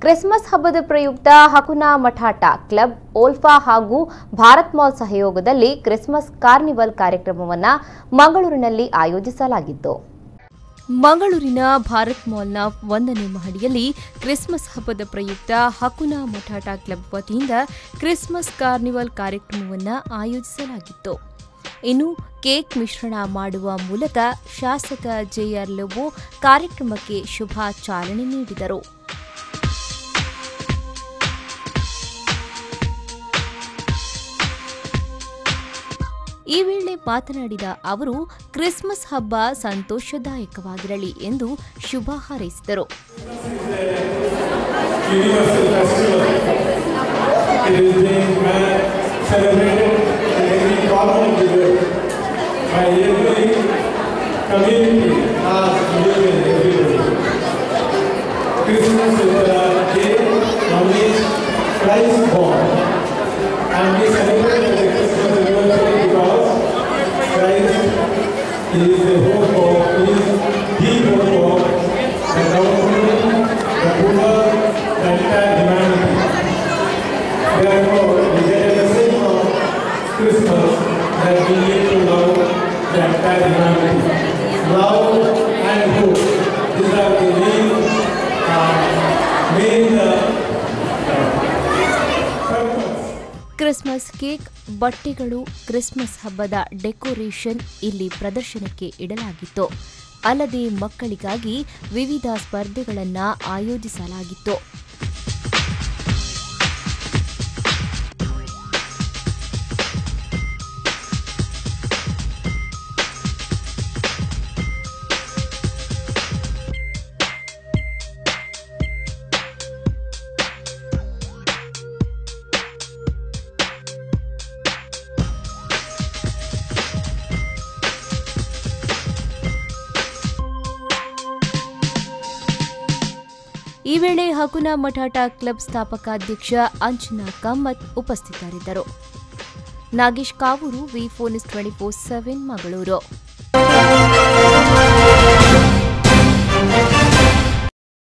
Christmas ಹಬ್ಬದ ಪ್ರಯುಕ್ತ ಹಕುನಾ ಮಠಾಟ club, ಓಲ್ಫಾ ಹಾಗೂ ಭಾರತ್ ಮಾಲ್ ಸಹಯೋಗದಲ್ಲಿ ಕ್ರಿಸ್ಮಸ್ ಕಾರ್ನಿವಲ್ ಕಾರ್ಯಕ್ರಮವನ್ನು ಮಂಗಳೂರಿನಲ್ಲಿ ಆಯೋಜಿಸಲಾಗಿತ್ತು. ಮಂಗಳೂರಿನ ಭಾರತ್ ಮಾಲ್ನ 1ನೇ ಮಹಡಿಯಲ್ಲಿ ಕ್ರಿಸ್ಮಸ್ ಹಬ್ಬದ ಪ್ರಯುಕ್ತ ಹಕುನಾ ಮಠಾಟ ಕ್ಲಬ್ ವತಿಯಿಂದ ಕ್ರಿಸ್ಮಸ್ ಕಾರ್ನಿವಲ್ ಕಾರ್ಯಕ್ರಮವನ್ನು ಆಯೋಜಿಸಲಾಗಿತ್ತು. ಇನ್ನು ಕೇಕ್ ಮಿಶ್ರಣ ಮಾಡುವ ಮೂಲಕ ಶಾಸಕ ಜೆಆರ್ ಲೋಬೋ ಕಾರ್ಯಕ್ರಮಕ್ಕೆ ಶುಭ ಚಾಲನೆ ನೀಡಿದರು. ಈ ವೇಳೆ ಮಾತನಾಡಿದ ಅವರು ಕ್ರಿಸ್ಮಸ್ ಹಬ್ಬ ಸಂತೋಷದಾಯಕವಾಗಿರಲಿ ಎಂದು ಶುಭ ಹಾರೈಸಿದರು. ಕ್ರಿಸ್ಮಸ್ ಕೇಕ್, ಬಟ್ಟೆಗಳು, ಕ್ರಿಸ್ಮಸ್ ಹಬ್ಬದ ಡೆಕೋರೇಷನ್ ಇಲ್ಲಿ ಪ್ರದರ್ಶನಕ್ಕೆ ಇಡಲಾಗಿತ್ತು. ಅಲ್ಲದೆ ಮಕ್ಕಳಿಗಾಗಿ ವಿವಿಧ ಸ್ಪರ್ಧೆಗಳನ್ನು ಆಯೋಜಿಸಲಾಗಿತ್ತು. ಈ ವೇಳೆ ಹಕುನಾ ಮಠಾಟ ಕ್ಲಬ್ ಸ್ಥಾಪಕಾಧ್ಯಕ್ಷ ಅಂಜನಾ ಕಾಮತ್ ಉಪಸ್ಥಿತರಿದ್ದರು. ನಾಗೇಶ್ ಕಾವೂರು, ವಿ4 ನ್ಯೂಸ್ 24/7 ಮಂಗಳೂರು.